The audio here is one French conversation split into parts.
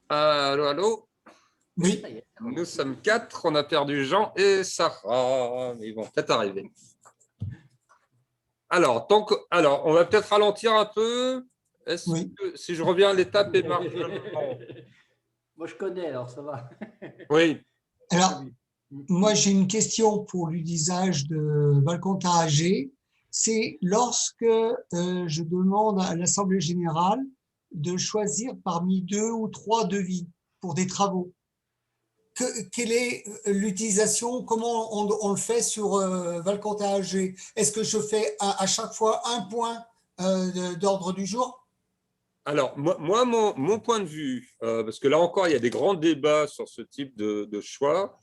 Allô, allô. Oui, Nous sommes quatre, on a perdu Jean et Sarah, mais ils vont peut-être arriver. Alors, on va peut-être ralentir un peu. Est-ce oui. que si je reviens à l'étape émargement, Moi, je connais, alors ça va. oui, Alors, moi, j'ai une question pour l'usage de Valconta AG. C'est lorsque je demande à l'Assemblée générale de choisir parmi 2 ou 3 devis pour des travaux. Quelle est l'utilisation? Comment on le fait sur Valconta AG? Est-ce que je fais à chaque fois un point d'ordre du jour? alors moi mon point de vue, parce que là encore, il y a des grands débats sur ce type de choix.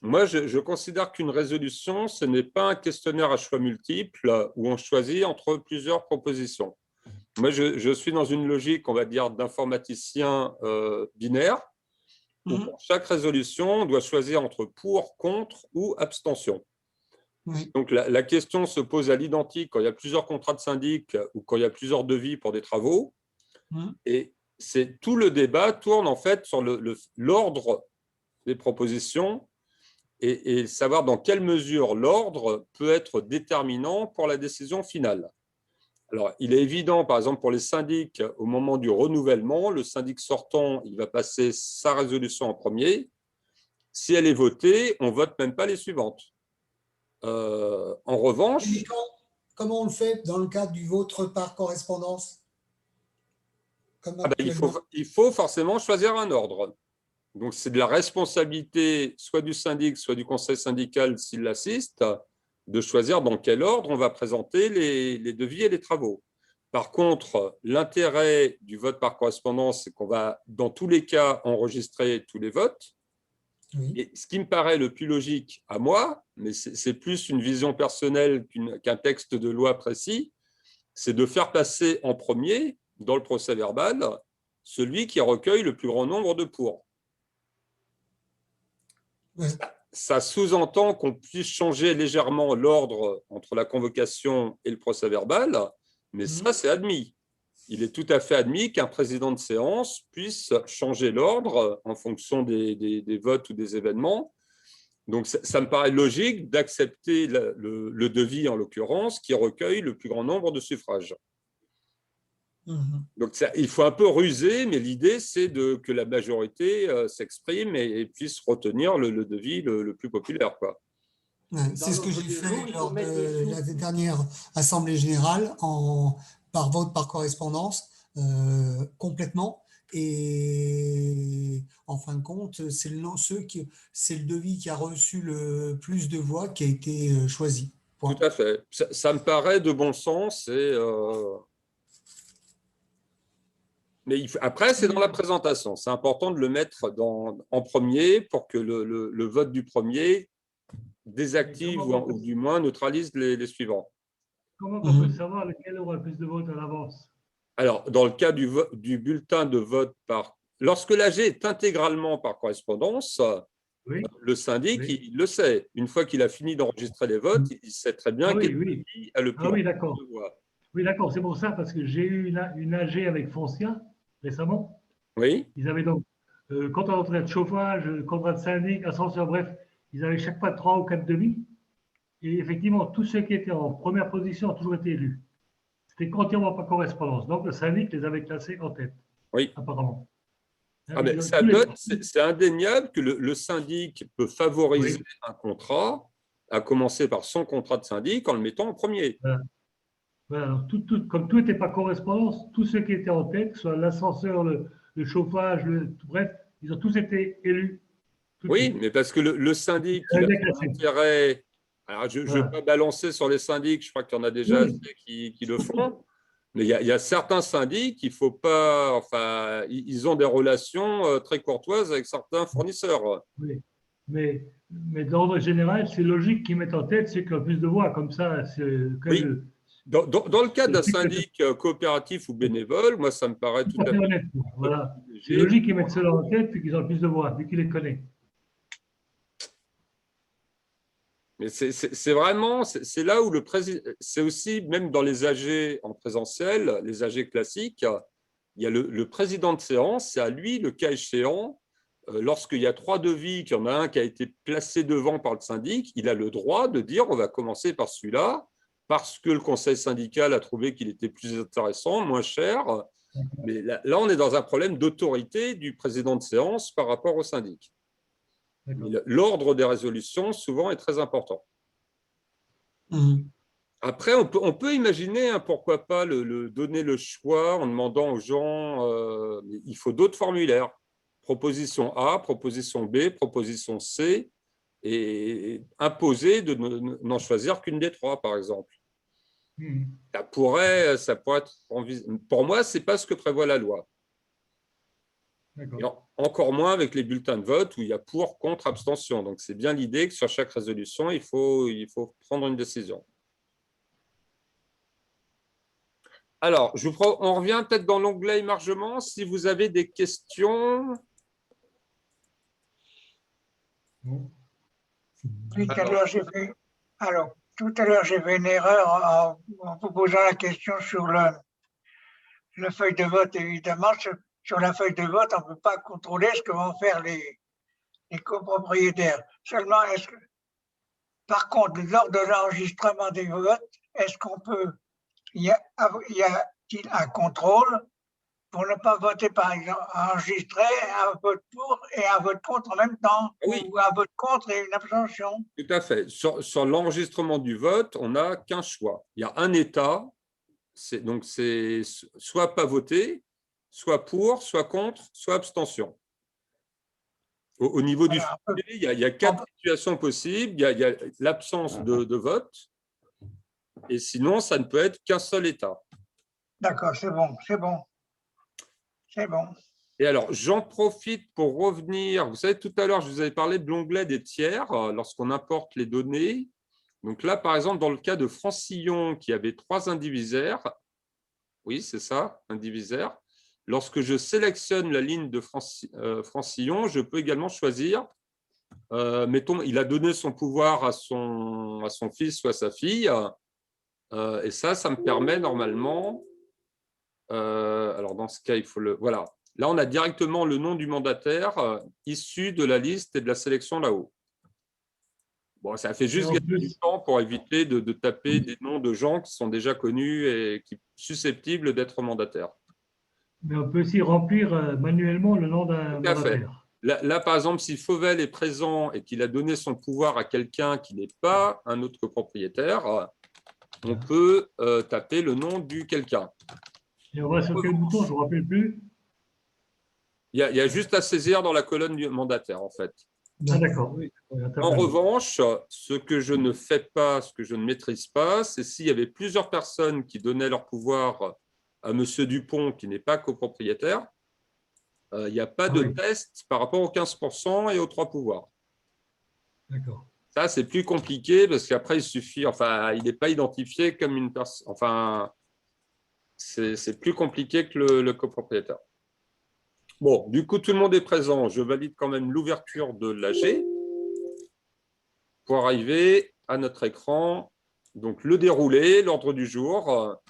Moi, je considère qu'une résolution, ce n'est pas un questionnaire à choix multiples où on choisit entre plusieurs propositions. Moi, je suis dans une logique, on va dire, d'informaticien binaire, où pour chaque résolution, on doit choisir entre pour, contre ou abstention. Oui. Donc, la question se pose à l'identique quand il y a plusieurs contrats de syndic ou quand il y a plusieurs devis pour des travaux. Et tout le débat tourne en fait sur l'ordre des propositions et savoir dans quelle mesure l'ordre peut être déterminant pour la décision finale. Alors, il est évident, par exemple, pour les syndics, au moment du renouvellement, le syndic sortant, il va passer sa résolution en premier. Si elle est votée, on ne vote même pas les suivantes. En revanche… Comment on le fait dans le cadre du vote par correspondance? Il faut forcément choisir un ordre. Donc, c'est de la responsabilité soit du syndic, soit du conseil syndical s'il l'assiste, de choisir dans quel ordre on va présenter les devis et les travaux. Par contre, l'intérêt du vote par correspondance, c'est qu'on va, dans tous les cas, enregistrer tous les votes. Oui. Et ce qui me paraît le plus logique à moi, mais c'est plus une vision personnelle qu'un texte de loi précis, c'est de faire passer en premier, dans le procès verbal, celui qui recueille le plus grand nombre de pour. Oui. Ça sous-entend qu'on puisse changer légèrement l'ordre entre la convocation et le procès verbal, mais ça, c'est admis. Il est tout à fait admis qu'un président de séance puisse changer l'ordre en fonction des votes ou des événements. Donc, ça me paraît logique d'accepter le devis, en l'occurrence, qui recueille le plus grand nombre de suffrages. Donc, il faut un peu ruser, mais l'idée, c'est que la majorité s'exprime et puisse retenir le devis le plus populaire, quoi. C'est ce que j'ai fait lors de la dernière Assemblée générale par vote par correspondance, complètement. Et en fin de compte, c'est le devis qui a reçu le plus de voix qui a été choisi. Point. Tout à fait. Ça me paraît de bon sens. Mais après, c'est dans la présentation. C'est important de le mettre en premier pour que le vote du premier désactive ou du moins neutralise les suivants. Comment on peut savoir lequel aura le plus de votes à l'avance? Alors, dans le cas du bulletin de vote lorsque l'AG est intégralement par correspondance, oui. Le syndic, oui. Il le sait. Une fois qu'il a fini d'enregistrer les votes, il sait très bien quel devis a le plus d'accord. de voix. Oui, d'accord. C'est pour ça, parce que j'ai eu une AG avec Foncia récemment. Oui. Ils avaient donc contrat d'entrée de chauffage, contrat de syndic, ascenseur, bref, ils avaient chaque fois 3 ou 4 devis. Et effectivement, tous ceux qui étaient en première position ont toujours été élus. C'était entièrement par correspondance. Donc, le syndic les avait classés en tête, oui. Apparemment. C'est indéniable que le syndic peut favoriser un contrat, à commencer par son contrat de syndic, en le mettant en premier. Voilà, comme tout n'était pas correspondance, tous ceux qui étaient en tête, soit l'ascenseur, le chauffage, bref, ils ont tous été élus. Oui, mais parce que le syndic, il a son intérêt. Alors, je ne vais pas balancer sur les syndics, je crois qu'il y en a déjà assez qui le font. Mais il y a certains syndics, il faut pas. Enfin, ils ont des relations très courtoises avec certains fournisseurs. Oui, mais d'ordre général, c'est logique qu'ils mettent en tête ceux qui ont plus de voix. Comme ça, oui. Dans le cas d'un syndic coopératif ou bénévole, moi, ça me paraît tout à fait honnête. Voilà. C'est logique qu'ils mettent ceux-là en tête puis qu'ils ont le plus de voix, vu qu'ils les connaissent. Mais c'est vraiment, c'est là où le président, c'est aussi, même dans les AG en présentiel, les AG classiques, il y a le président de séance, c'est à lui, le cas échéant, lorsqu'il y a 3 devis, qu'il y en a un qui a été placé devant par le syndic, il a le droit de dire on va commencer par celui-là, parce que le conseil syndical a trouvé qu'il était plus intéressant, moins cher. Mais là, on est dans un problème d'autorité du président de séance par rapport au syndic. L'ordre des résolutions, souvent, est très important. Après, on peut imaginer, hein, pourquoi pas donner le choix en demandant aux gens, il faut d'autres formulaires. Proposition A, proposition B, proposition C, et imposer de n'en choisir qu'une des 3, par exemple. Ça pourrait être pour moi, ce n'est pas ce que prévoit la loi. Encore moins avec les bulletins de vote où il y a pour, contre, abstention. Donc, c'est bien l'idée que sur chaque résolution, il faut prendre une décision. Alors, on revient peut-être dans l'onglet émargement. Si vous avez des questions. Tout à l'heure, j'ai fait une erreur en vous posant la question sur la feuille de vote. Évidemment, sur la feuille de vote, on ne peut pas contrôler ce que vont faire les copropriétaires. Seulement, par contre, lors de l'enregistrement des votes, est-ce qu'on peut, y a-t-il un contrôle pour ne pas voter, par exemple, enregistrer un vote pour et un vote contre en même temps, oui, ou un vote contre et une abstention? Tout à fait. Sur l'enregistrement du vote, on n'a qu'un choix. Il y a un État, donc c'est soit pas voter, soit pour, soit contre, soit abstention. Au niveau du fichier, il y a 4 situations possibles. Il y a l'absence de vote, et sinon, ça ne peut être qu'un seul État. D'accord, c'est bon. Et alors, j'en profite pour revenir. Vous savez, tout à l'heure, je vous avais parlé de l'onglet des tiers lorsqu'on importe les données. Donc là, par exemple, dans le cas de Francillon, qui avait 3 indivisaires, oui, c'est ça, indivisaire. Lorsque je sélectionne la ligne de Francillon, je peux également choisir, mettons, il a donné son pouvoir à son fils ou à sa fille, et ça me permet normalement, alors dans ce cas, il faut voilà. Là, on a directement le nom du mandataire issu de la liste et de la sélection là-haut. Bon, ça fait juste gagner du temps pour éviter de taper des noms de gens qui sont déjà connus et qui sont susceptibles d'être mandataires. Mais on peut aussi remplir manuellement le nom d'un mandataire. Là, par exemple, si Fauvel est présent et qu'il a donné son pouvoir à quelqu'un qui n'est pas un autre copropriétaire, on peut taper le nom du quelqu'un. Et on va sur quel bouton? Je ne me rappelle plus. Il y a juste à saisir dans la colonne du mandataire, en fait. Ah, d'accord. Oui. En revanche, ce que je ne fais pas, ce que je ne maîtrise pas, c'est s'il y avait plusieurs personnes qui donnaient leur pouvoir à M. Dupont, qui n'est pas copropriétaire, il n'y a pas de test par rapport aux 15% et aux 3 pouvoirs. D'accord. Ça, c'est plus compliqué parce qu'après, il suffit, enfin, il n'est pas identifié comme une personne. Enfin, c'est plus compliqué que le copropriétaire. Bon, du coup, tout le monde est présent. Je valide quand même l'ouverture de l'AG pour arriver à notre écran. Donc, le déroulé, l'ordre du jour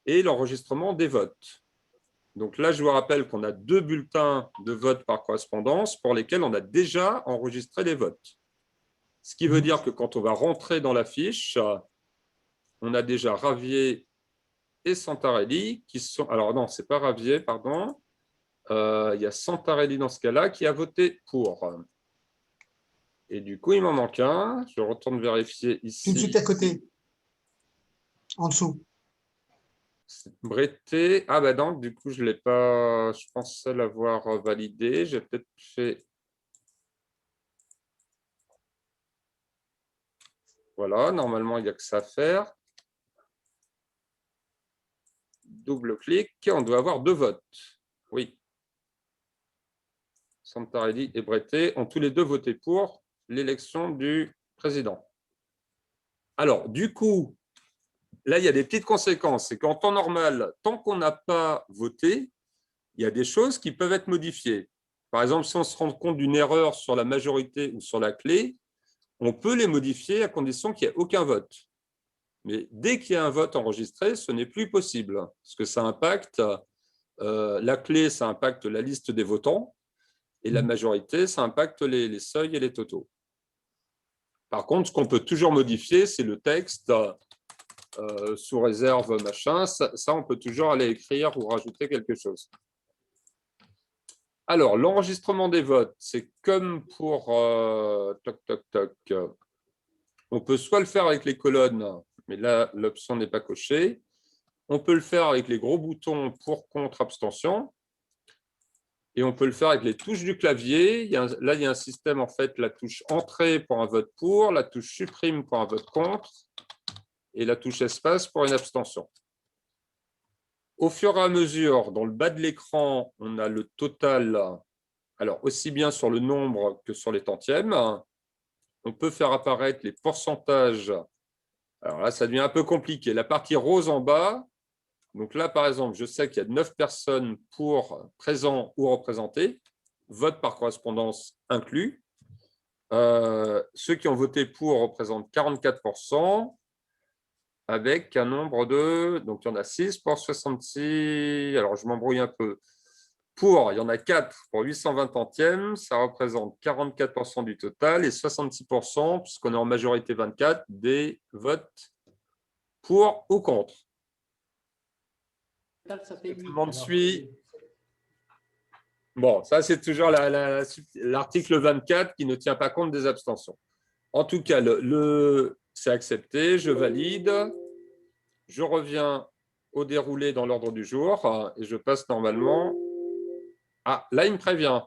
et l'enregistrement des votes. Donc là, je vous rappelle qu'on a 2 bulletins de vote par correspondance pour lesquels on a déjà enregistré les votes. Ce qui veut dire que quand on va rentrer dans la fiche, on a déjà Ravier et Santarelli qui sont… Alors non, ce n'est pas Ravier, pardon. Il y a Santarelli dans ce cas-là qui a voté pour. Et du coup, il m'en manque un. Je retourne vérifier ici. Tout de suite à côté, en dessous. Breté. Ah ben donc, du coup, je ne l'ai pas… Je pensais l'avoir validé. J'ai peut-être fait… Voilà, normalement, il n'y a que ça à faire. Double-clic. On doit avoir 2 votes. Oui. Santarelli et Breté ont tous les 2 voté pour l'élection du président. Alors, du coup, là, il y a des petites conséquences. C'est qu'en temps normal, tant qu'on n'a pas voté, il y a des choses qui peuvent être modifiées. Par exemple, si on se rend compte d'une erreur sur la majorité ou sur la clé, on peut les modifier à condition qu'il n'y ait aucun vote. Mais dès qu'il y a un vote enregistré, ce n'est plus possible, parce que ça impacte La clé, ça impacte la liste des votants. Et la majorité, ça impacte les seuils et les totaux. Par contre, ce qu'on peut toujours modifier, c'est le texte sous réserve machin. Ça, on peut toujours aller écrire ou rajouter quelque chose. Alors, l'enregistrement des votes, c'est comme pour toc, toc, toc. On peut soit le faire avec les colonnes, mais là, l'option n'est pas cochée. On peut le faire avec les gros boutons pour, contre, abstention. Et on peut le faire avec les touches du clavier. Là, il y a un système, en fait, la touche entrée pour un vote pour, la touche supprime pour un vote contre, et la touche espace pour une abstention. Au fur et à mesure, dans le bas de l'écran, on a le total, alors aussi bien sur le nombre que sur les tantièmes. On peut faire apparaître les pourcentages. Alors là, ça devient un peu compliqué. La partie rose en bas, donc là, par exemple, je sais qu'il y a 9 personnes pour présents ou représentés, vote par correspondance inclus. Ceux qui ont voté pour représentent 44%, avec un nombre de... Donc, il y en a 6 pour 66... Alors, je m'embrouille un peu. Pour, il y en a 4 pour 820 tantièmes, ça représente 44% du total et 66%, puisqu'on est en majorité 24, des votes pour ou contre. Ça fait Tout 8, le monde alors. suit. Bon, ça, c'est toujours l'article 24 qui ne tient pas compte des abstentions. En tout cas, c'est accepté, je valide. Je reviens au déroulé dans l'ordre du jour et je passe normalement. Ah, là, il me prévient.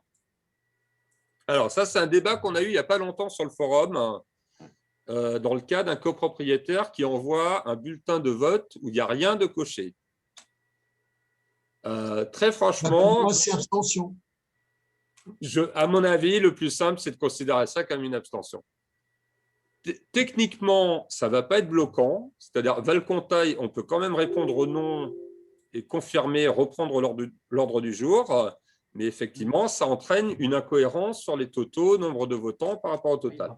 Alors, ça, c'est un débat qu'on a eu il n'y a pas longtemps sur le forum, dans le cas d'un copropriétaire qui envoie un bulletin de vote où il n'y a rien de coché. Très franchement, Moi, c'est abstention. à mon avis, le plus simple, c'est de considérer ça comme une abstention. Techniquement, ça ne va pas être bloquant. C'est-à-dire, Valcontail, on peut quand même répondre au non et confirmer, reprendre l'ordre du jour. Mais effectivement, ça entraîne une incohérence sur les totaux, nombre de votants par rapport au total.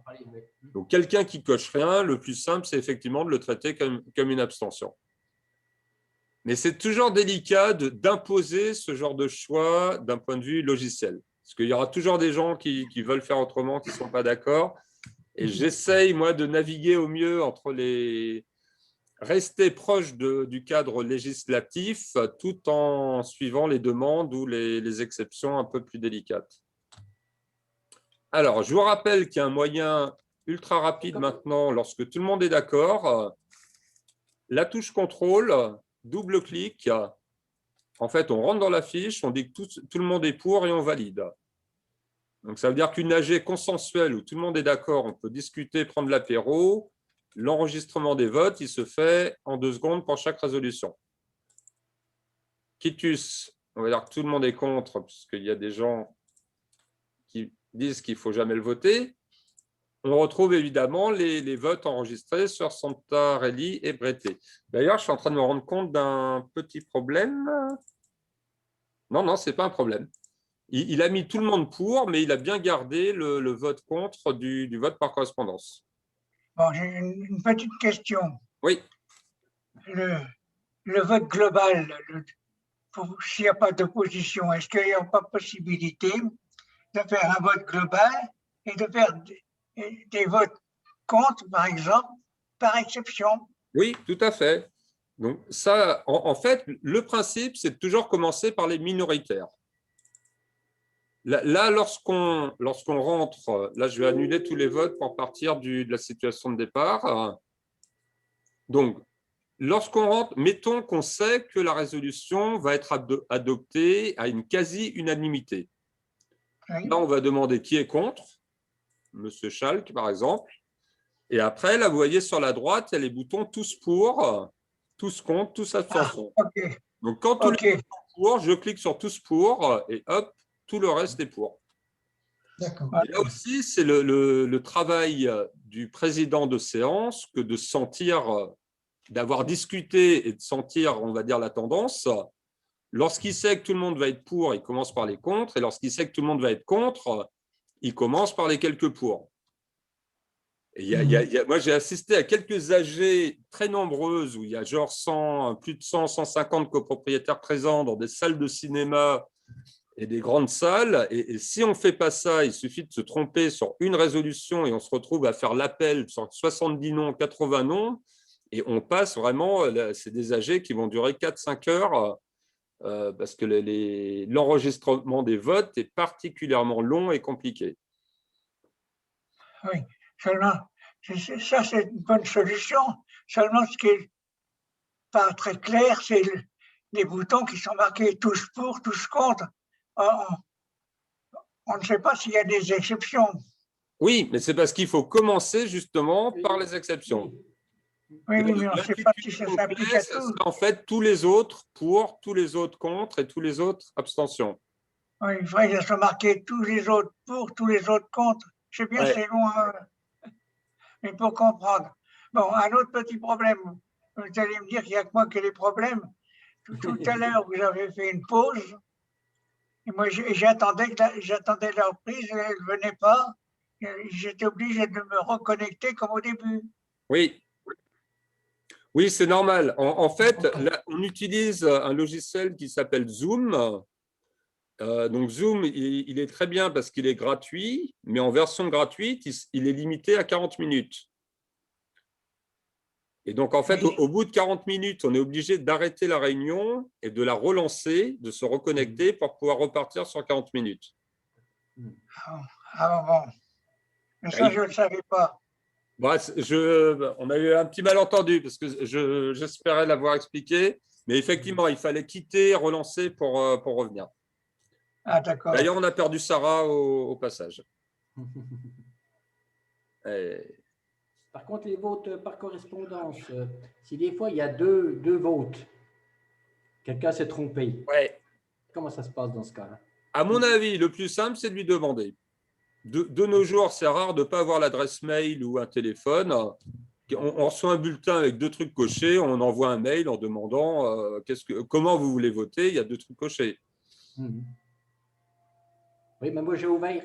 Donc, quelqu'un qui coche rien, le plus simple, c'est effectivement de le traiter comme une abstention. Mais c'est toujours délicat d'imposer ce genre de choix d'un point de vue logiciel. Parce qu'il y aura toujours des gens qui veulent faire autrement, qui ne sont pas d'accord. Et j'essaye, moi, de naviguer au mieux entre rester proche du cadre législatif tout en suivant les demandes ou les exceptions un peu plus délicates. Alors, je vous rappelle qu'il y a un moyen ultra rapide maintenant, lorsque tout le monde est d'accord. La touche contrôle, double clic. En fait, on rentre dans la fiche, on dit que tout le monde est pour et on valide. Donc, ça veut dire qu'une AG consensuelle où tout le monde est d'accord, on peut discuter, prendre l'apéro. L'enregistrement des votes, il se fait en 2 secondes pour chaque résolution. Quitus, on va dire que tout le monde est contre, puisqu'il y a des gens qui disent qu'il ne faut jamais le voter. On retrouve évidemment les votes enregistrés sur Santarelli et Breté. D'ailleurs, je suis en train de me rendre compte d'un petit problème. Non, ce n'est pas un problème. Il a mis tout le monde pour, mais il a bien gardé le vote contre du vote par correspondance. Bon, j'ai une petite question. Oui. Le vote global, s'il n'y a pas d'opposition, est-ce qu'il n'y a pas possibilité de faire un vote global et de faire des votes contre, par exemple, par exception? Oui, tout à fait. Donc ça, en fait, le principe, c'est de toujours commencer par les minoritaires. Là, lorsqu'on rentre, là, je vais annuler tous les votes pour partir de la situation de départ. Donc, lorsqu'on rentre, mettons qu'on sait que la résolution va être adoptée à une quasi-unanimité. Oui. Là, on va demander qui est contre, Monsieur Schalk, par exemple. Et après, là, vous voyez sur la droite, il y a les boutons tous pour, tous contre, tous abstention. Okay. Donc, quand tous les boutons pour, je clique sur tous pour et hop, tout le reste est pour. D'accord. Et là aussi, c'est le travail du président de séance que de sentir, d'avoir discuté et de sentir, on va dire, la tendance. Lorsqu'il sait que tout le monde va être pour, il commence par les contre. Et lorsqu'il sait que tout le monde va être contre, il commence par les quelques pour. Et moi, j'ai assisté à quelques AG très nombreuses où il y a genre plus de 100, 150 copropriétaires présents dans des salles de cinéma et des grandes salles. Et si on ne fait pas ça, il suffit de se tromper sur une résolution et on se retrouve à faire l'appel sur 70 noms, 80 noms. Et on passe vraiment, c'est des AG qui vont durer 4-5 heures parce que l'enregistrement des votes est particulièrement long et compliqué. Oui, seulement, ça c'est une bonne solution. Seulement, ce qui n'est pas très clair, c'est les boutons qui sont marqués touche pour, touche contre. On ne sait pas s'il y a des exceptions. Oui, mais c'est parce qu'il faut commencer justement par les exceptions. Oui, mais on ne sait pas si ça s'applique à tout. En fait, tous les autres pour, tous les autres contre et tous les autres abstention. Oui, il faudrait que ça soit marqué tous les autres pour, tous les autres contre. Je sais bien, c'est loin, mais pour comprendre. Bon, un autre petit problème. Vous allez me dire qu'il n'y a que moi qui ai des problèmes. Tout à l'heure, vous avez fait une pause. Et moi, j'attendais la reprise, elle ne venait pas. J'étais obligé de me reconnecter comme au début. Oui. Oui, c'est normal. En fait, là, on utilise un logiciel qui s'appelle Zoom. Donc, Zoom, il est très bien parce qu'il est gratuit, mais en version gratuite, il est limité à 40 minutes. Et donc, en fait, au bout de 40 minutes, on est obligé d'arrêter la réunion et de la relancer, de se reconnecter pour pouvoir repartir sur 40 minutes. Ah bon. Mais ça, je ne le savais pas. Bon, on a eu un petit malentendu parce que j'espérais l'avoir expliqué, mais effectivement, il fallait quitter, relancer pour revenir. Ah, d'accord. D'ailleurs, on a perdu Sarah au passage. Par contre, les votes par correspondance, si des fois il y a deux votes, quelqu'un s'est trompé, comment ça se passe dans ce cas-là? À mon avis, le plus simple, c'est de lui demander. De nos jours, c'est rare de ne pas avoir l'adresse mail ou un téléphone. On reçoit un bulletin avec 2 trucs cochés, on envoie un mail en demandant comment vous voulez voter, il y a 2 trucs cochés. Oui, mais moi j'ai ouvert,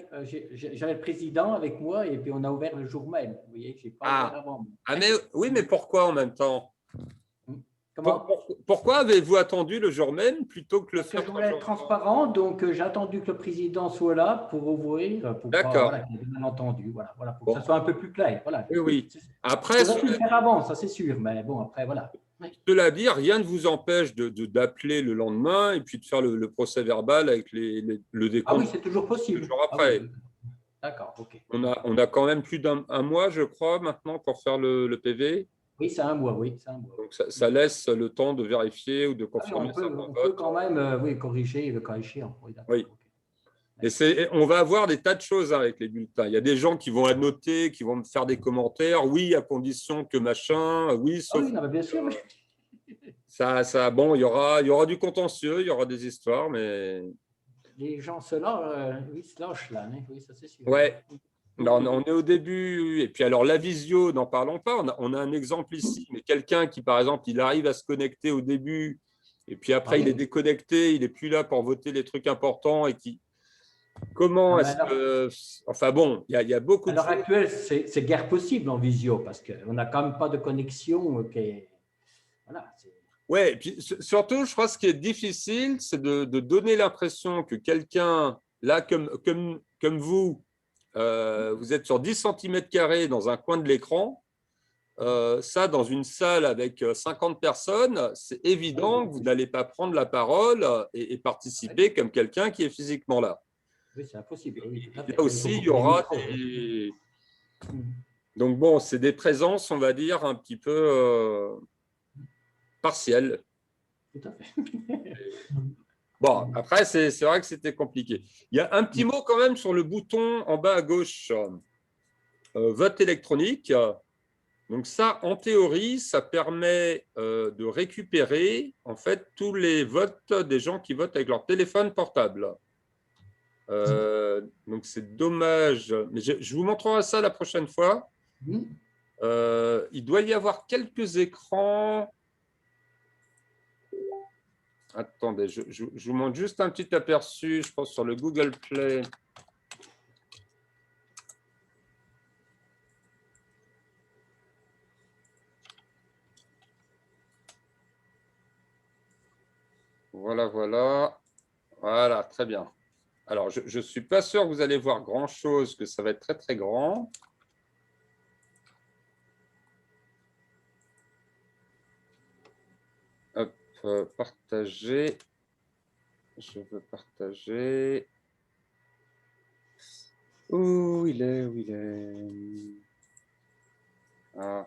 j'avais le président avec moi et puis on a ouvert le jour même. Vous voyez, je n'ai pas ouvert avant. Oui, mais pourquoi en même temps? Comment? Pourquoi avez-vous attendu le jour même plutôt que le faire? Je voulais être transparent, donc j'ai attendu que le président soit là pour ouvrir, pour D'accord. Voilà, qu'il y ait des malentendus, voilà, pour que ça soit un peu plus clair. Voilà. Oui. Après, on aurait pu le faire avant, ça c'est sûr, mais bon, après, voilà. Cela dit, rien ne vous empêche d'appeler le lendemain et puis de faire le procès verbal avec le décompte. Ah oui, c'est toujours possible. Le jour après. Oui. D'accord, ok. On a quand même plus d'un mois, je crois, maintenant pour faire le PV. Oui, c'est un mois, oui. Donc, ça laisse le temps de vérifier ou de confirmer certains votes. On peut quand même corriger le cas échéant. Oui. Et on va avoir des tas de choses avec les bulletins. Il y a des gens qui vont annoter, qui vont me faire des commentaires. Oui, à condition que machin. Oui, sauf. Ah oui, non, bien sûr. Oui. Bon, il y aura du contentieux, il y aura des histoires, mais. Les gens se lâchent là. Hein. Oui, ça c'est sûr. Ouais. On est au début, et puis alors la visio, n'en parlons pas, on a un exemple ici, mais quelqu'un qui, par exemple, il arrive à se connecter au début, et puis après il est déconnecté, il n'est plus là pour voter les trucs importants, et qui… Comment est-ce que… Enfin bon, il y a beaucoup de choses. À l'heure actuelle, c'est guère possible en visio, parce qu'on n'a quand même pas de connexion qui est… Voilà, oui, et puis surtout, je crois que ce qui est difficile, c'est de donner l'impression que quelqu'un, là, comme vous, vous êtes sur 10 cm² dans un coin de l'écran, ça, dans une salle avec 50 personnes, c'est évident que vous n'allez pas prendre la parole et participer comme quelqu'un qui est physiquement là. Oui, c'est impossible. Oui, là aussi, il y aura des… Donc bon, c'est des présences, on va dire, un petit peu partielles. Tout à fait. Bon, après, c'est vrai que c'était compliqué. Il y a un petit mot quand même sur le bouton en bas à gauche, vote électronique. Donc ça, en théorie, ça permet de récupérer en fait tous les votes des gens qui votent avec leur téléphone portable. Donc c'est dommage, mais je vous montrerai ça la prochaine fois. Il doit y avoir quelques écrans. Attendez, je vous montre juste un petit aperçu, je pense, sur le Google Play. Voilà, voilà. Voilà, très bien. Alors, je ne suis pas sûr que vous allez voir grand-chose, que ça va être très, très grand. Hop, partager. Je veux partager. Où il est? Où il est? Ah.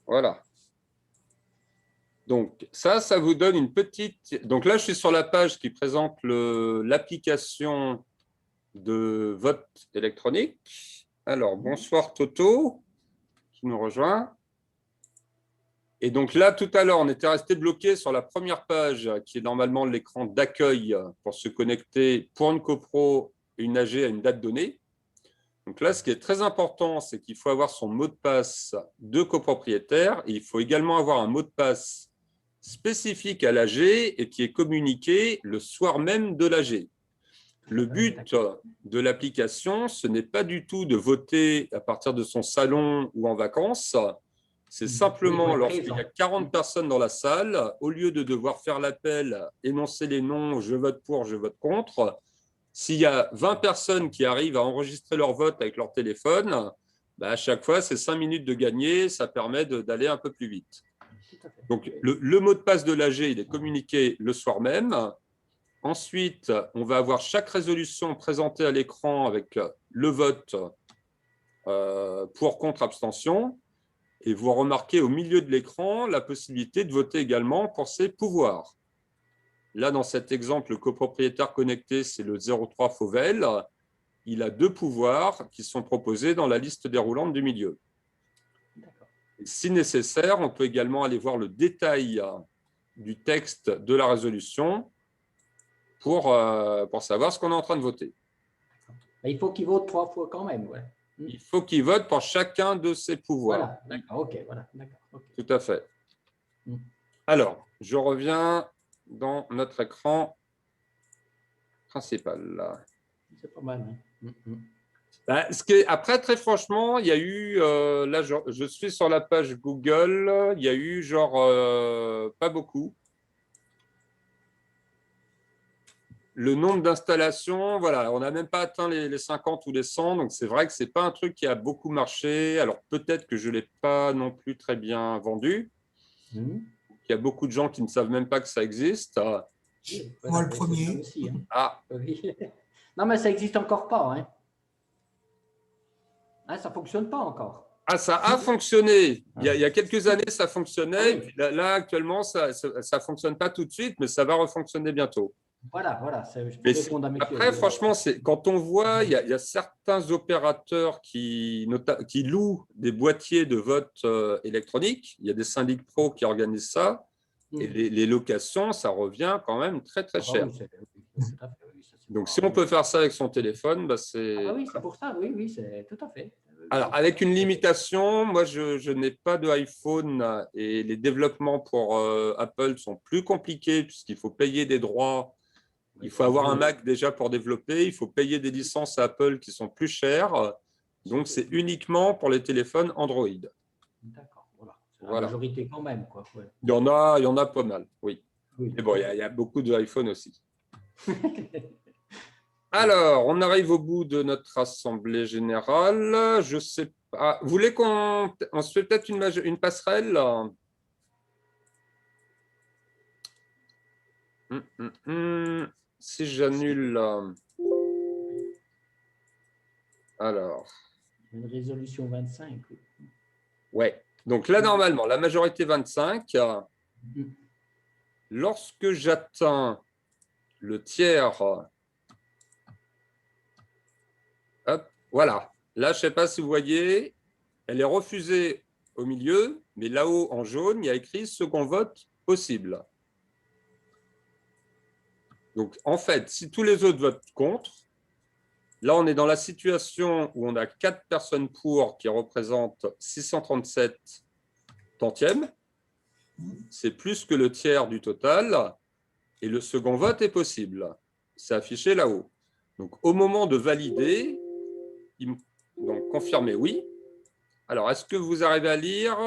Voilà. Donc, ça vous donne une petite… Donc là, je suis sur la page qui présente l'application de vote électronique. Alors, bonsoir Toto, qui nous rejoint. Et donc là, tout à l'heure, on était resté bloqué sur la première page, qui est normalement l'écran d'accueil pour se connecter pour une copro et une AG à une date donnée. Donc là, ce qui est très important, c'est qu'il faut avoir son mot de passe de copropriétaire et il faut également avoir un mot de passe spécifique à l'AG et qui est communiqué le soir même de l'AG. Le but de l'application, ce n'est pas du tout de voter à partir de son salon ou en vacances. C'est simplement lorsqu'il y a 40 personnes dans la salle, au lieu de devoir faire l'appel, énoncer les noms, je vote pour, je vote contre, s'il y a 20 personnes qui arrivent à enregistrer leur vote avec leur téléphone, à chaque fois, c'est 5 minutes de gagner, ça permet d'aller un peu plus vite. Donc, le mot de passe de l'AG, il est communiqué le soir même. Ensuite, on va avoir chaque résolution présentée à l'écran avec le vote pour, contre, abstention. Et vous remarquez au milieu de l'écran la possibilité de voter également pour ses pouvoirs. Là, dans cet exemple, le copropriétaire connecté, c'est le 03 Fauvel. Il a 2 pouvoirs qui sont proposés dans la liste déroulante du milieu. Et si nécessaire, on peut également aller voir le détail du texte de la résolution pour savoir ce qu'on est en train de voter. Il faut qu'il vote 3 fois quand même. Ouais. Il faut qu'il vote pour chacun de ses pouvoirs. Voilà, d'accord, ok, voilà, d'accord. Okay. Tout à fait. Alors, je reviens dans notre écran principal. C'est pas mal. Après, très franchement, il y a eu, là, je suis sur la page Google, il y a eu pas beaucoup. Le nombre d'installations, voilà, on n'a même pas atteint les 50 ou les 100, donc c'est vrai que ce n'est pas un truc qui a beaucoup marché. Alors peut-être que je ne l'ai pas non plus très bien vendu. Il y a beaucoup de gens qui ne savent même pas que ça existe. Moi, le premier. Aussi, hein. Ah. Non, mais ça n'existe encore pas. Ça ne fonctionne pas encore. Ah, ça a fonctionné. Il y a quelques années, ça fonctionnait. Oui. Là, actuellement, ça ne fonctionne pas tout de suite, mais ça va refonctionner bientôt. Voilà. Après, franchement, quand on voit, il y a certains opérateurs qui louent des boîtiers de vote électronique. Il y a des syndics pro qui organisent ça. Et les locations, ça revient quand même très, très cher. Donc, si on peut faire ça avec son téléphone, c'est… oui, c'est pour ça, oui, c'est tout à fait. Alors, avec une limitation, moi, je n'ai pas de iPhone et les développements pour Apple sont plus compliqués puisqu'il faut payer des droits. Il faut avoir un Mac déjà pour développer. Il faut payer des licences à Apple qui sont plus chères. Donc, c'est uniquement pour les téléphones Android. D'accord, voilà. La majorité quand même, quoi. Ouais. Il y en a pas mal, oui. Mais bon, il y a beaucoup d'iPhone aussi. Alors, on arrive au bout de notre assemblée générale. Je sais pas. Vous voulez qu'on se fait peut-être une passerelle? Si j'annule… Alors… Une résolution 25. Ouais. Donc là, normalement, la majorité 25. Lorsque j'atteins le tiers… Hop, voilà. Là, je ne sais pas si vous voyez, elle est refusée au milieu, mais là-haut, en jaune, il y a écrit « second vote possible ». Donc, en fait, si tous les autres votent contre, là, on est dans la situation où on a 4 personnes pour qui représentent 637 tantièmes. C'est plus que le tiers du total. Et le second vote est possible. C'est affiché là-haut. Donc, au moment de valider, Donc, confirmer oui. Alors, est-ce que vous arrivez à lire?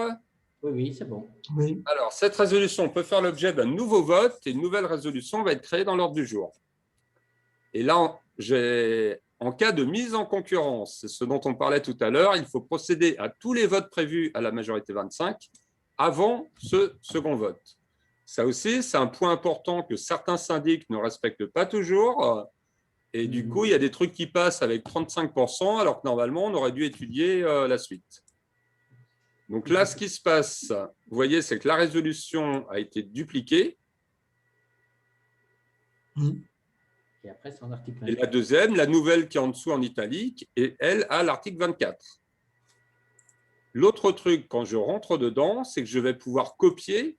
Oui, c'est bon. Oui. Alors, cette résolution peut faire l'objet d'un nouveau vote et une nouvelle résolution va être créée dans l'ordre du jour. Et là, en cas de mise en concurrence, c'est ce dont on parlait tout à l'heure, il faut procéder à tous les votes prévus à la majorité 25 avant ce second vote. Ça aussi, c'est un point important que certains syndics ne respectent pas toujours. Et du coup, il y a des trucs qui passent avec 35%, alors que normalement, on aurait dû étudier la suite. Donc là, ce qui se passe, vous voyez, c'est que la résolution a été dupliquée. Et après, c'est en article 24. Et la deuxième, la nouvelle qui est en dessous en italique, et elle a l'article 24. L'autre truc, quand je rentre dedans, c'est que je vais pouvoir copier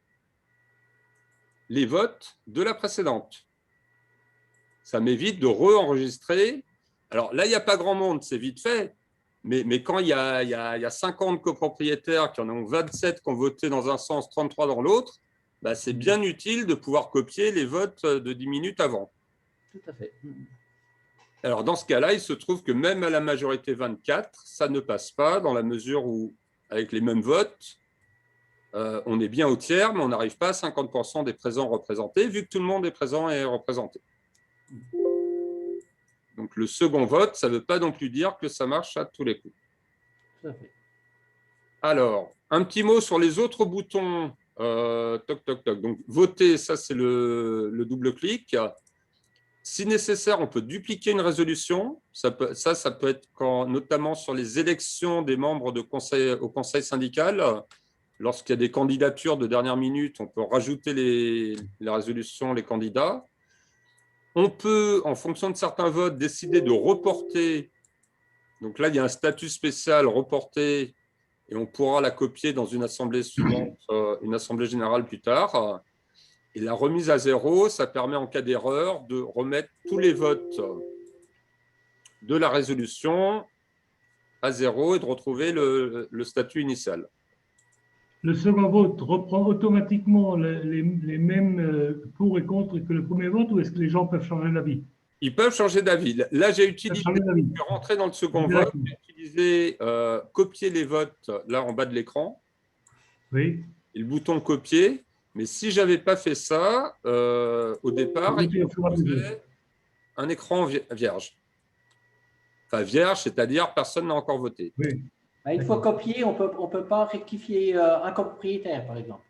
les votes de la précédente. Ça m'évite de re-enregistrer. Alors là, il n'y a pas grand monde, c'est vite fait. Mais quand il y a 50 copropriétaires qui en ont 27 qui ont voté dans un sens, 33 dans l'autre, bah, c'est bien utile de pouvoir copier les votes de 10 minutes avant. Tout à fait. Alors, dans ce cas-là, il se trouve que même à la majorité 24, ça ne passe pas dans la mesure où, avec les mêmes votes, on est bien au tiers, mais on n'arrive pas à 50% des présents représentés, vu que tout le monde est présent et représenté. Donc, le second vote, ça ne veut pas non plus dire que ça marche à tous les coups. Tout à fait. Alors, un petit mot sur les autres boutons. Toc, toc, toc. Donc, voter, ça, c'est le double-clic. Si nécessaire, on peut dupliquer une résolution. Ça peut être notamment sur les élections des membres au conseil syndical. Lorsqu'il y a des candidatures de dernière minute, on peut rajouter les résolutions, les candidats. On peut, en fonction de certains votes, décider de reporter. Donc là, il y a un statut spécial reporté et on pourra la copier dans une assemblée suivante, une assemblée générale plus tard. Et la remise à zéro, ça permet en cas d'erreur de remettre tous les votes de la résolution à zéro et de retrouver le statut initial. Le second vote reprend automatiquement les mêmes pour et contre que le premier vote, ou est-ce que les gens peuvent changer d'avis? Ils peuvent changer d'avis. Là, j'ai utilisé, je suis rentré dans le second vote, j'ai utilisé copier les votes là en bas de l'écran. Oui. Et le bouton copier. Mais si je n'avais pas fait ça, au départ, il me proposait un écran vierge. Enfin, vierge, c'est-à-dire personne n'a encore voté. Oui. Une fois copié, on peut pas rectifier un copropriétaire, par exemple.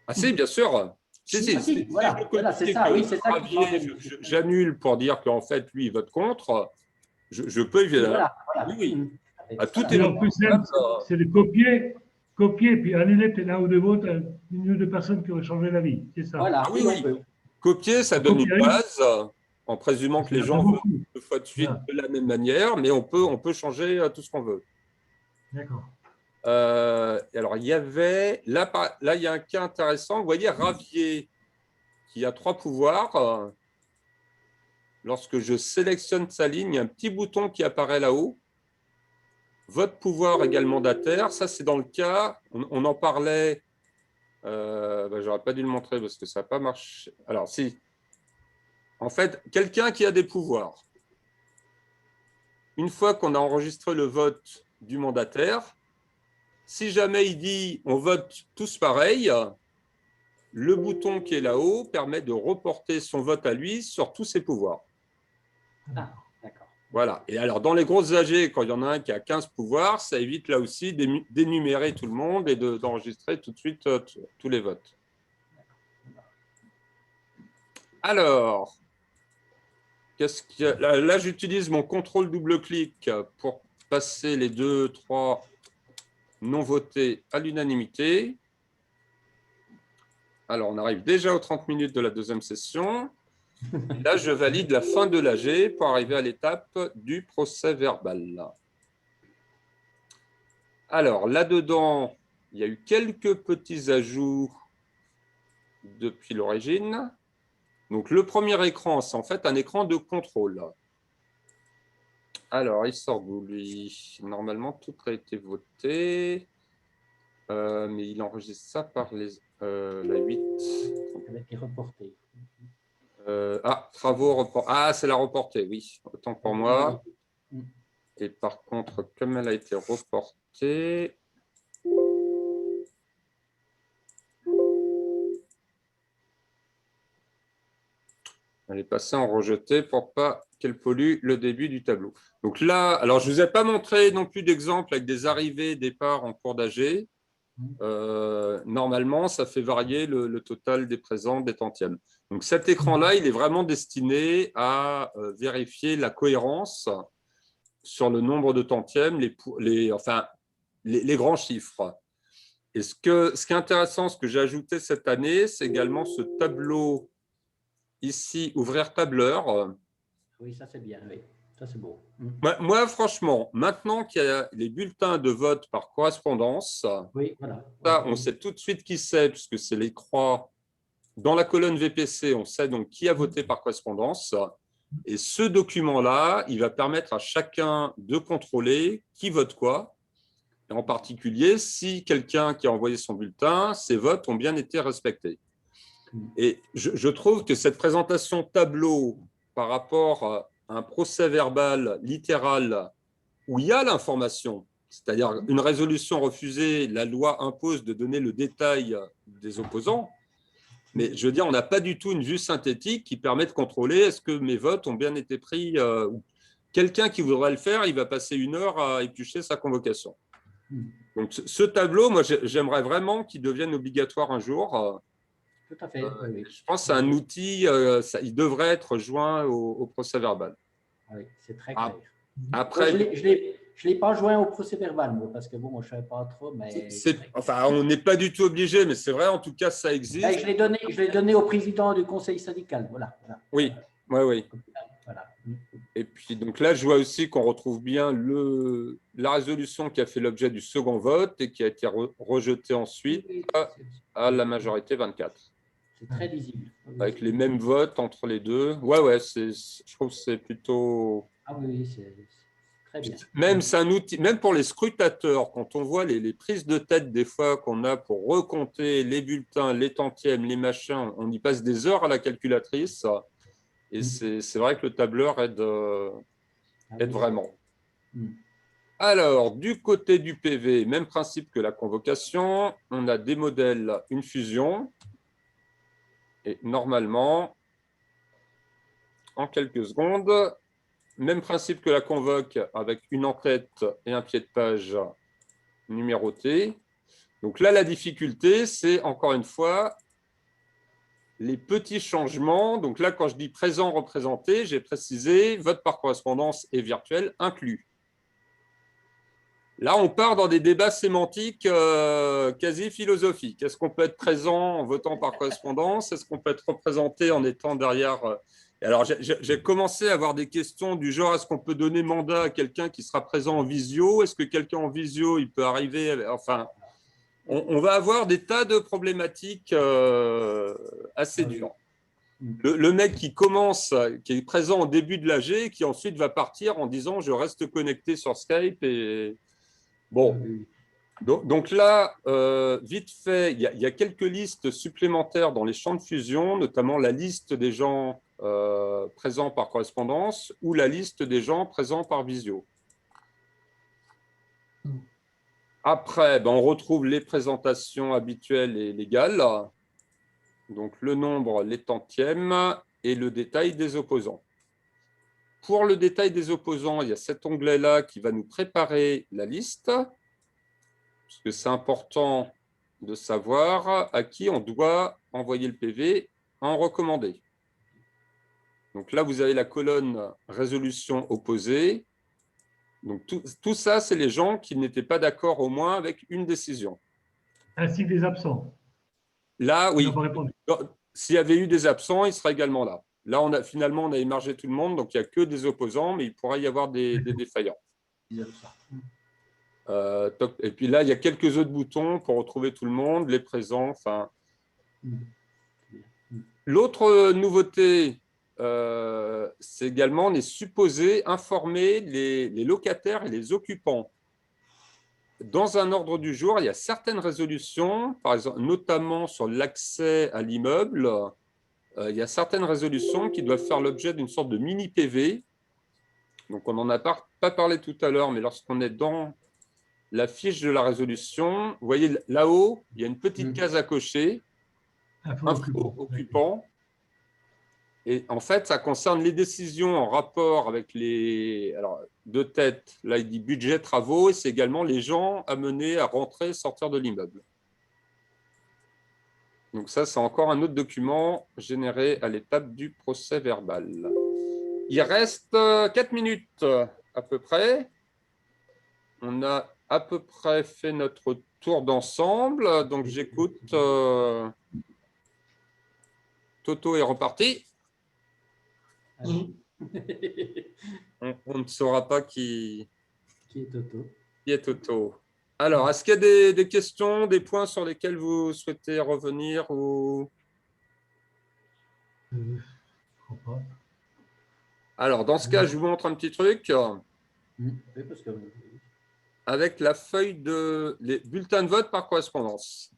Ah si, bien sûr. Si, voilà, c'est ça. Oui, c'est ça. J'annule pour dire qu'en fait, lui, il vote contre. Je peux évidemment. Voilà. Oui. À tout est en plus, c'est de copier, puis annuler peut-être un ou deux votes, une ou deux personnes qui auraient changé d'avis. C'est ça. Voilà, ah, oui. Copier, ça donne une base, en présumant que les gens votent deux fois de suite de la même manière, mais on peut changer tout ce qu'on veut. D'accord. Alors, il y avait, là, il y a un cas intéressant. Vous voyez, Ravier, qui a 3 pouvoirs. Lorsque je sélectionne sa ligne, il y a un petit bouton qui apparaît là-haut. Vote pouvoir égale mandataire. Ça, c'est dans le cas, on en parlait, je n'aurais pas dû le montrer parce que ça n'a pas marché. Alors, si. En fait, quelqu'un qui a des pouvoirs, une fois qu'on a enregistré le vote du mandataire, si jamais il dit on vote tous pareil, le bouton qui est là-haut permet de reporter son vote à lui sur tous ses pouvoirs. Ah, d'accord. Voilà. Et alors, dans les grosses AG, quand il y en a un qui a 15 pouvoirs, ça évite là aussi d'énumérer tout le monde et d'enregistrer tout de suite tous les votes. Alors, là, j'utilise mon contrôle double-clic pour passer les 2, 3 non votés à l'unanimité. Alors, on arrive déjà aux 30 minutes de la deuxième session. Là, je valide la fin de l'AG pour arriver à l'étape du procès verbal. Alors, là-dedans, il y a eu quelques petits ajouts depuis l'origine. Donc, le premier écran, c'est en fait un écran de contrôle. Alors, il sort d'où, lui? Normalement, tout a été voté. Mais il enregistre ça par la 8. Avec les reportés. Travaux reportés. Ah, c'est la reportée, oui. Autant pour moi. Et par contre, comme elle a été reportée, elle est passée en rejeté pour pas qu'elle pollue le début du tableau. Donc là, alors je ne vous ai pas montré non plus d'exemple avec des arrivées, départs en cours d'AG. Normalement, ça fait varier le total des présents, des tantièmes. Donc cet écran-là, il est vraiment destiné à vérifier la cohérence sur le nombre de tantièmes, les grands chiffres. Et ce qui est intéressant, ce que j'ai ajouté cette année, c'est également ce tableau ici, ouvrir tableur. Oui, ça c'est bien, oui. Ça c'est beau. Moi, franchement, maintenant qu'il y a les bulletins de vote par correspondance, oui, voilà. Ça, on sait tout de suite qui c'est, puisque c'est les croix. Dans la colonne VPC, on sait donc qui a voté par correspondance. Et ce document-là, il va permettre à chacun de contrôler qui vote quoi. Et en particulier, si quelqu'un qui a envoyé son bulletin, ses votes ont bien été respectés. Et je trouve que cette présentation tableau par rapport à un procès-verbal littéral où il y a l'information, c'est-à-dire une résolution refusée, la loi impose de donner le détail des opposants, mais je veux dire, on n'a pas du tout une vue synthétique qui permet de contrôler est-ce que mes votes ont bien été pris. Quelqu'un qui voudrait le faire, il va passer 1 heure à éplucher sa convocation. Donc ce tableau, moi j'aimerais vraiment qu'il devienne obligatoire un jour. Tout à fait. Oui. Je pense que c'est un outil, il devrait être joint au procès-verbal. Oui, c'est très clair. Après, je ne l'ai pas joint au procès-verbal, moi, parce que bon, moi, je ne savais pas trop, mais… Enfin, on n'est pas du tout obligé, mais c'est vrai, en tout cas, ça existe. Ben, je l'ai donné au président du conseil syndical, voilà. Oui, oui. Voilà. Et puis, donc là, je vois aussi qu'on retrouve bien la résolution qui a fait l'objet du second vote et qui a été rejetée ensuite à la majorité 24. C'est très lisible. Avec les mêmes votes entre les deux. Ouais, je trouve que c'est plutôt… Ah oui, c'est très bien. Même c'est un outil, même pour les scrutateurs, quand on voit les prises de tête des fois qu'on a pour recompter les bulletins, les tantièmes, les machins, on y passe des heures à la calculatrice. Et c'est vrai que le tableur aide vraiment. Alors, du côté du PV, même principe que la convocation, on a des modèles, une fusion. Et normalement, en quelques secondes, même principe que la convoque avec une en-tête et un pied de page numéroté. Donc là, la difficulté, c'est encore une fois les petits changements. Donc là, quand je dis présent représenté, j'ai précisé vote par correspondance et virtuel inclus. Là, on part dans des débats sémantiques quasi philosophiques. Est-ce qu'on peut être présent en votant par correspondance? Est-ce qu'on peut être représenté en étant derrière Alors, j'ai commencé à avoir des questions du genre, est-ce qu'on peut donner mandat à quelqu'un qui sera présent en visio? Est-ce que quelqu'un en visio, il peut arriver? Enfin, on va avoir des tas de problématiques assez dures. Le mec qui commence, qui est présent au début de l'AG, qui ensuite va partir en disant, je reste connecté sur Skype et… Bon, donc là, vite fait, il y a quelques listes supplémentaires dans les champs de fusion, notamment la liste des gens présents par correspondance ou la liste des gens présents par visio. Après, on retrouve les présentations habituelles et légales, donc le nombre, les tantièmes et le détail des opposants. Pour le détail des opposants, il y a cet onglet-là qui va nous préparer la liste, parce que c'est important de savoir à qui on doit envoyer le PV en recommandé. Donc là, vous avez la colonne résolution opposée. Donc tout ça, c'est les gens qui n'étaient pas d'accord au moins avec une décision. Ainsi que des absents. Là, oui. S'il y avait eu des absents, il sera également là. Là, finalement, on a émargé tout le monde, donc il n'y a que des opposants, mais il pourrait y avoir des défaillants. Et puis là, il y a quelques autres boutons pour retrouver tout le monde, les présents. Enfin. L'autre nouveauté, c'est également, on est supposé informer les locataires et les occupants. Dans un ordre du jour, il y a certaines résolutions, par exemple, notamment sur l'accès à l'immeuble. Il y a certaines résolutions qui doivent faire l'objet d'une sorte de mini-PV Donc, on n'en a pas parlé tout à l'heure, mais lorsqu'on est dans la fiche de la résolution, vous voyez là-haut, il y a une petite case à cocher, info occupant. Et en fait, ça concerne les décisions en rapport avec les… Alors, de tête, là, il dit budget travaux, et c'est également les gens amenés à rentrer et sortir de l'immeuble. Donc ça, c'est encore un autre document généré à l'étape du procès verbal. Il reste 4 minutes à peu près. On a à peu près fait notre tour d'ensemble. Donc, j'écoute… Toto est reparti. On ne saura pas qui est Toto. Qui est Toto. Alors, est-ce qu'il y a des questions, des points sur lesquels vous souhaitez revenir ou… Alors, dans ce cas, je vous montre un petit truc. Avec la feuille de… les bulletins de vote par correspondance.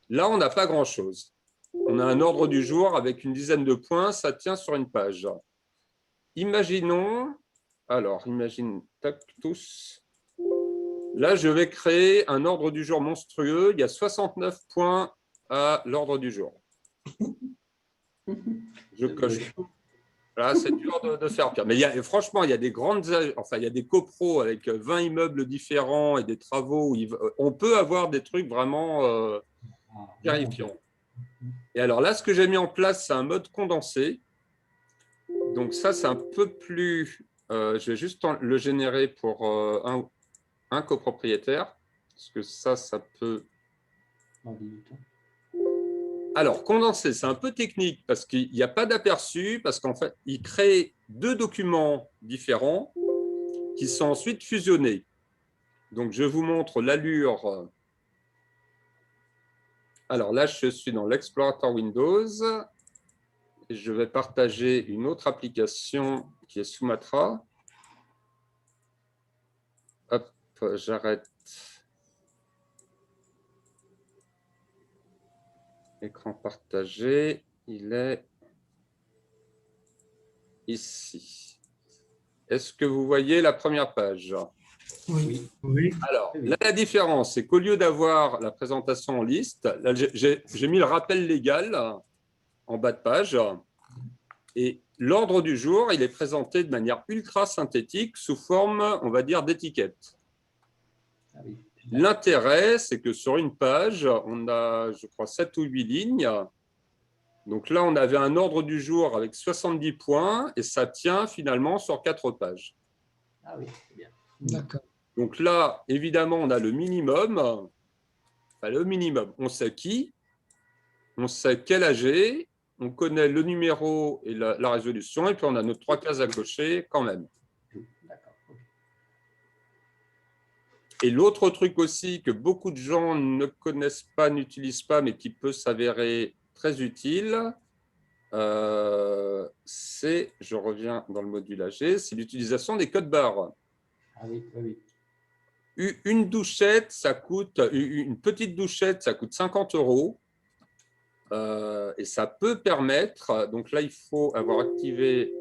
Là, on n'a pas grand-chose. On a un ordre du jour avec une dizaine de points, ça tient sur une page. Imaginons, alors, imagine, tac, tous. Là, je vais créer un ordre du jour monstrueux. Il y a 69 points à l'ordre du jour. Je coche. Là, c'est dur de faire pire. Mais franchement, il y a des grandes, enfin, il y a des copros avec 20 immeubles différents et des travaux. On peut avoir des trucs vraiment terrifiants. Et alors là, ce que j'ai mis en place, c'est un mode condensé. Donc ça, c'est un peu plus… je vais juste le générer pour un copropriétaire. Parce que ça peut… Alors, condensé, c'est un peu technique parce qu'il n'y a pas d'aperçu, parce qu'en fait, il crée 2 documents différents qui sont ensuite fusionnés. Donc, je vous montre l'allure… Alors là, je suis dans l'Explorateur Windows et je vais partager une autre application qui est Sumatra. Hop, j'arrête. Écran partagé, il est ici. Est-ce que vous voyez la première page? Oui. Alors, là, la différence, c'est qu'au lieu d'avoir la présentation en liste, là, j'ai mis le rappel légal en bas de page. Et l'ordre du jour, il est présenté de manière ultra synthétique sous forme, on va dire, d'étiquette. L'intérêt, c'est que sur une page, on a, je crois, 7 ou 8 lignes. Donc là, on avait un ordre du jour avec 70 points et ça tient finalement sur 4 pages. Ah oui, c'est bien. D'accord. Donc là, évidemment, on a le minimum. Enfin, le minimum, on sait qui, on sait quel AG, on connaît le numéro et la résolution, et puis on a nos 3 cases à cocher quand même. Et l'autre truc aussi que beaucoup de gens ne connaissent pas, n'utilisent pas, mais qui peut s'avérer très utile, c'est, je reviens dans le module AG, c'est l'utilisation des codes barres. Ah oui, oui. Une douchette, ça coûte, une petite douchette, ça coûte 50 €. Et ça peut permettre, donc là, il faut avoir activé,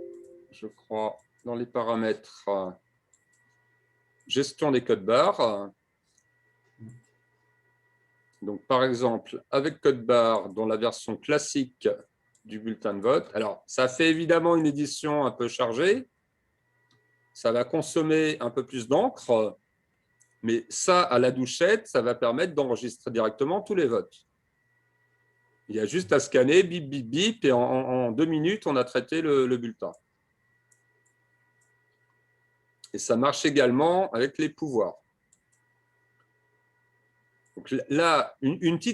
je crois, dans les paramètres, gestion des codes barres. Donc, par exemple, avec code barre dans la version classique du bulletin de vote. Alors, ça fait évidemment une édition un peu chargée. Ça va consommer un peu plus d'encre. Mais ça, à la douchette, ça va permettre d'enregistrer directement tous les votes. Il y a juste à scanner, bip, bip, bip, et en 2 minutes, on a traité le bulletin. Et ça marche également avec les pouvoirs. Donc là, une petite